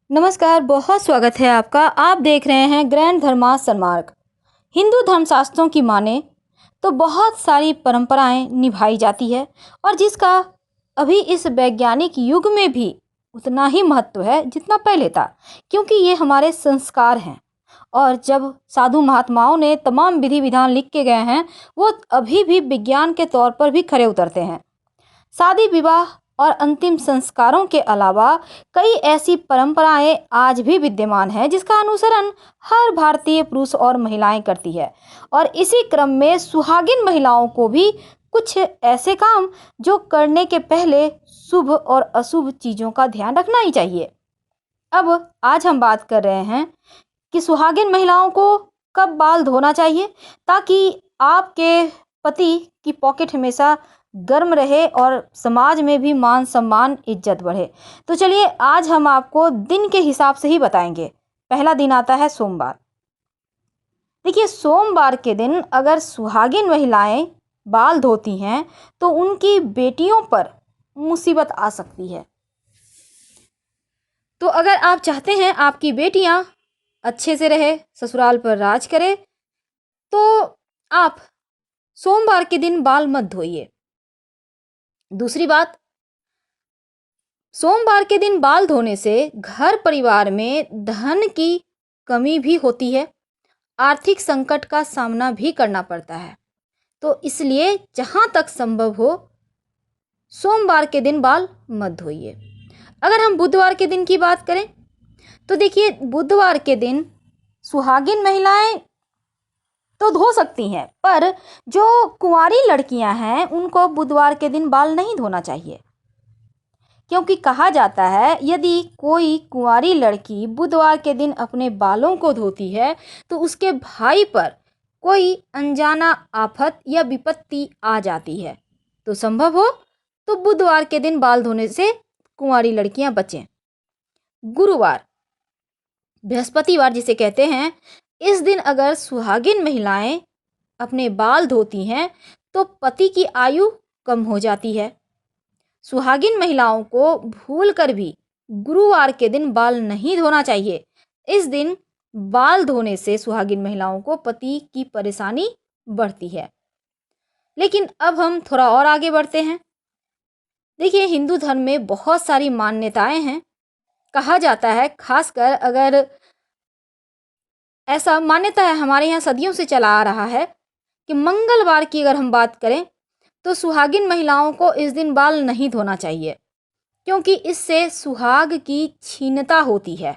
नमस्कार, बहुत स्वागत है आपका। आप देख रहे हैं ग्रैंड धर्मा सन्मार्ग। हिंदू धर्मशास्त्रों की माने तो बहुत सारी परंपराएं निभाई जाती है और जिसका अभी इस वैज्ञानिक युग में भी उतना ही महत्व है जितना पहले था, क्योंकि ये हमारे संस्कार हैं। और जब साधु महात्माओं ने तमाम विधि विधान लिख के गए हैं, वो अभी भी विज्ञान के तौर पर भी खरे उतरते हैं। शादी विवाह और अंतिम संस्कारों के अलावा कई ऐसी परंपराएं आज भी विद्यमान हैं जिसका अनुसरण हर भारतीय पुरुष और महिलाएं करती है। और इसी क्रम में सुहागिन महिलाओं को भी कुछ ऐसे काम जो करने के पहले शुभ और अशुभ चीज़ों का ध्यान रखना ही चाहिए। अब आज हम बात कर रहे हैं कि सुहागिन महिलाओं को कब बाल धोना चाहिए ताकि आपके पति की पॉकेट हमेशा गर्म रहे और समाज में भी मान सम्मान इज्जत बढ़े। तो चलिए आज हम आपको दिन के हिसाब से ही बताएंगे। पहला दिन आता है सोमवार। देखिए, सोमवार के दिन अगर सुहागिन महिलाएं बाल धोती हैं तो उनकी बेटियों पर मुसीबत आ सकती है। तो अगर आप चाहते हैं आपकी बेटियां अच्छे से रहे, ससुराल पर राज करे, तो आप सोमवार के दिन बाल मत धोइए। दूसरी बात, सोमवार के दिन बाल धोने से घर परिवार में धन की कमी भी होती है, आर्थिक संकट का सामना भी करना पड़ता है। तो इसलिए जहाँ तक संभव हो सोमवार के दिन बाल मत धोइए। अगर हम बुधवार के दिन की बात करें तो देखिए, बुधवार के दिन सुहागिन महिलाएं तो धो सकती हैं, पर जो कुंवारी लड़कियां हैं उनको बुधवार के दिन बाल नहीं धोना चाहिए, क्योंकि कहा जाता है यदि कोई कुंवारी लड़की बुधवार के दिन अपने बालों को धोती है तो उसके भाई पर कोई अनजाना आफत या विपत्ति आ जाती है। तो संभव हो तो बुधवार के दिन बाल धोने से कुंवारी लड़कियां बचें। गुरुवार, बृहस्पतिवार जिसे कहते हैं, इस दिन अगर सुहागिन महिलाएं अपने बाल धोती हैं तो पति की आयु कम हो जाती है। सुहागिन महिलाओं को भूलकर भी गुरुवार के दिन बाल नहीं धोना चाहिए। इस दिन बाल धोने से सुहागिन महिलाओं को पति की परेशानी बढ़ती है। लेकिन अब हम थोड़ा और आगे बढ़ते हैं। देखिए, हिंदू धर्म में बहुत सारी मान्यताएं हैं। कहा जाता है, खासकर अगर ऐसा मान्यता है, हमारे यहाँ सदियों से चला आ रहा है कि मंगलवार की अगर हम बात करें तो सुहागिन महिलाओं को इस दिन बाल नहीं धोना चाहिए, क्योंकि इससे सुहाग की क्षीणता होती है।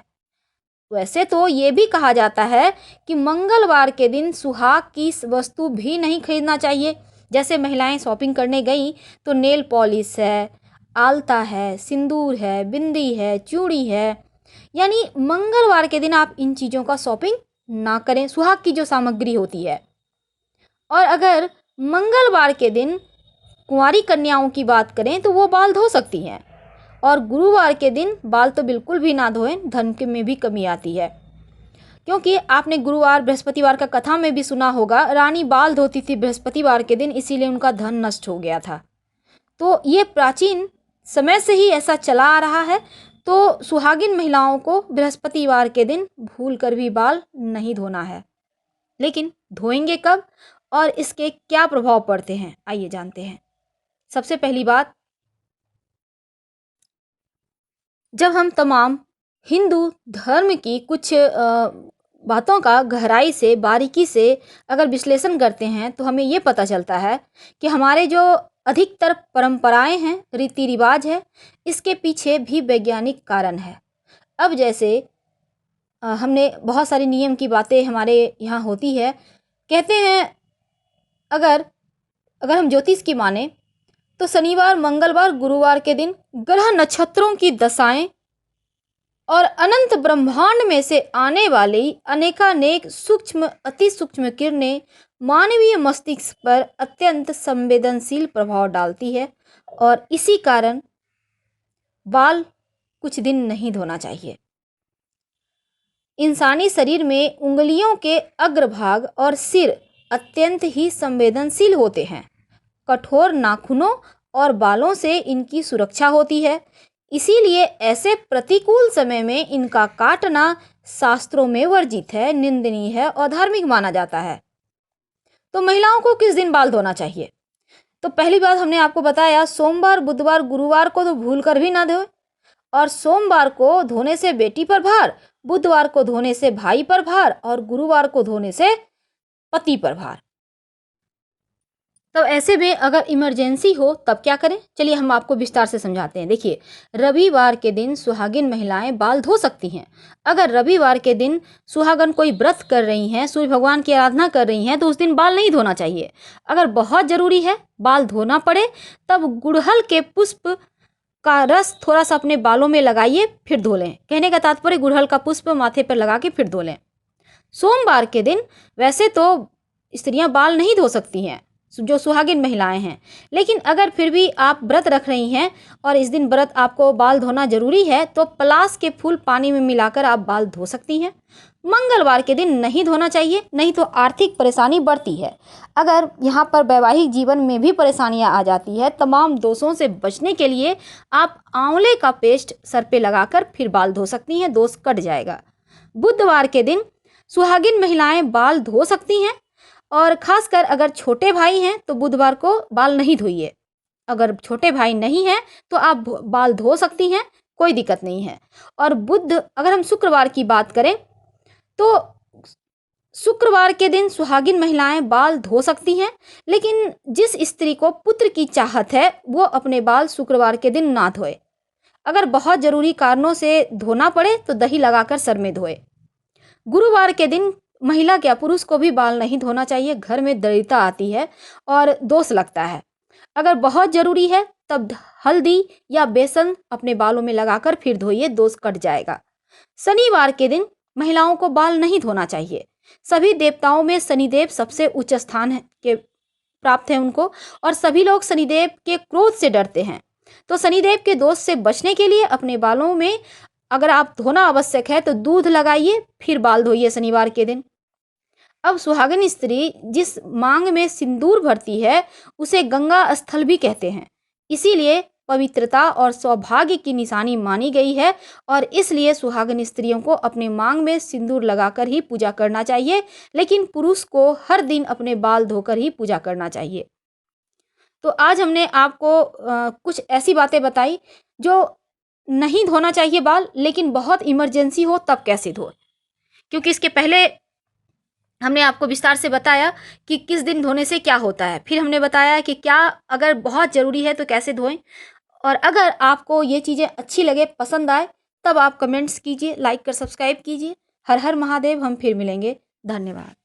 वैसे तो ये भी कहा जाता है कि मंगलवार के दिन सुहाग की वस्तु भी नहीं खरीदना चाहिए। जैसे महिलाएं शॉपिंग करने गई तो नेल पॉलिश है, आलता है, सिंदूर है, बिंदी है, चूड़ी है, यानी मंगलवार के दिन आप इन चीज़ों का शॉपिंग ना करें, सुहाग की जो सामग्री होती है। और अगर मंगलवार के दिन कुंवारी कन्याओं की बात करें तो वो बाल धो सकती हैं। और गुरुवार के दिन बाल तो बिल्कुल भी ना धोएं, धन के में भी कमी आती है। क्योंकि आपने गुरुवार बृहस्पतिवार का कथा में भी सुना होगा, रानी बाल धोती थी बृहस्पतिवार के दिन, इसीलिए उनका धन नष्ट हो गया था। तो ये प्राचीन समय से ही ऐसा चला आ रहा है। तो सुहागिन महिलाओं को बृहस्पतिवार के दिन भूल कर भी बाल नहीं धोना है। लेकिन धोएंगे कब और इसके क्या प्रभाव पड़ते हैं, आइए जानते हैं। सबसे पहली बात, जब हम तमाम हिंदू धर्म की कुछ बातों का गहराई से, बारीकी से अगर विश्लेषण करते हैं तो हमें ये पता चलता है कि हमारे जो अधिकतर परंपराएं हैं, रीति रिवाज है, इसके पीछे भी वैज्ञानिक कारण है। अब जैसे हमने बहुत सारी नियम की बातें हमारे यहाँ होती है। कहते हैं अगर अगर हम ज्योतिष की माने तो शनिवार, मंगलवार, गुरुवार के दिन ग्रह नक्षत्रों की दशाएं और अनंत ब्रह्मांड में से आने वाली अनेकानेक सूक्ष्म, अति सूक्ष्म किरणें मानवीय मस्तिष्क पर अत्यंत संवेदनशील प्रभाव डालती है। और इसी कारण बाल कुछ दिन नहीं धोना चाहिए। इंसानी शरीर में उंगलियों के अग्रभाग और सिर अत्यंत ही संवेदनशील होते हैं। कठोर नाखूनों और बालों से इनकी सुरक्षा होती है। इसीलिए ऐसे प्रतिकूल समय में इनका काटना शास्त्रों में वर्जित है, निंदनीय है और धार्मिक माना जाता है। तो महिलाओं को किस दिन बाल धोना चाहिए? तो पहली बात हमने आपको बताया, सोमवार, बुधवार, गुरुवार को तो भूल कर भी ना धोए। और सोमवार को धोने से बेटी पर भार, बुधवार को धोने से भाई पर भार और गुरुवार को धोने से पति पर भार। तो ऐसे में अगर इमरजेंसी हो तब क्या करें? चलिए हम आपको विस्तार से समझाते हैं। देखिए, रविवार के दिन सुहागिन महिलाएं बाल धो सकती हैं। अगर रविवार के दिन सुहागन कोई व्रत कर रही हैं, सूर्य भगवान की आराधना कर रही हैं, तो उस दिन बाल नहीं धोना चाहिए। अगर बहुत जरूरी है बाल धोना पड़े, तब गुड़हल के पुष्प का रस थोड़ा सा अपने बालों में लगाइए, फिर धो लें। कहने का तात्पर्य गुड़हल का पुष्प माथे पर लगा के फिर धो लें। सोमवार के दिन वैसे तो स्त्रियां बाल नहीं धो सकती हैं, जो सुहागिन महिलाएं हैं, लेकिन अगर फिर भी आप व्रत रख रही हैं और इस दिन व्रत आपको बाल धोना जरूरी है, तो पलास के फूल पानी में मिलाकर आप बाल धो सकती हैं। मंगलवार के दिन नहीं धोना चाहिए, नहीं तो आर्थिक परेशानी बढ़ती है। अगर यहाँ पर वैवाहिक जीवन में भी परेशानियाँ आ जाती है, तमाम दोषों से बचने के लिए आप आंवले का पेस्ट सर पे लगाकर फिर बाल धो सकती हैं, दोष कट जाएगा। बुधवार के दिन सुहागिन महिलाएं बाल धो सकती हैं, और खासकर अगर छोटे भाई हैं तो बुधवार को बाल नहीं धोइए। अगर छोटे भाई नहीं हैं तो आप बाल धो सकती हैं, कोई दिक्कत नहीं है। और अगर हम शुक्रवार की बात करें तो शुक्रवार के दिन सुहागिन महिलाएं बाल धो सकती हैं, लेकिन जिस स्त्री को पुत्र की चाहत है वो अपने बाल शुक्रवार के दिन ना धोए। अगर बहुत जरूरी कारणों से धोना पड़े तो दही लगाकर सर में धोए। गुरुवार के दिन महिला क्या पुरुष को भी बाल नहीं धोना चाहिए, घर में दरिद्रता आती है और दोष लगता है। अगर बहुत जरूरी है तब हल्दी या बेसन अपने बालों में लगाकर फिर धोइए, दोष कट जाएगा। शनिवार के दिन महिलाओं को बाल नहीं धोना चाहिए। सभी देवताओं में शनिदेव सबसे उच्च स्थान है के प्राप्त है उनको, और सभी लोग शनिदेव के क्रोध से डरते हैं। तो शनिदेव के दोष से बचने के लिए अपने बालों में अगर आप धोना आवश्यक है तो दूध लगाइए, फिर बाल धोइए शनिवार के दिन। अब सुहागिन स्त्री जिस मांग में सिंदूर भरती है उसे गंगा स्थल भी कहते हैं, इसीलिए पवित्रता और सौभाग्य की निशानी मानी गई है, और इसलिए सुहागिन स्त्रियों को अपने मांग में सिंदूर लगाकर ही पूजा करना चाहिए, लेकिन पुरुष को हर दिन अपने बाल धोकर ही पूजा करना चाहिए। तो आज हमने आपको कुछ ऐसी बातें बताई जो नहीं धोना चाहिए बाल, लेकिन बहुत इमरजेंसी हो तब कैसे धोए, क्योंकि इसके पहले हमने आपको विस्तार से बताया कि किस दिन धोने से क्या होता है। फिर हमने बताया कि क्या अगर बहुत ज़रूरी है तो कैसे धोएं। और अगर आपको ये चीज़ें अच्छी लगे, पसंद आए, तब आप कमेंट्स कीजिए, लाइक कर सब्सक्राइब कीजिए। हर हर महादेव। हम फिर मिलेंगे। धन्यवाद।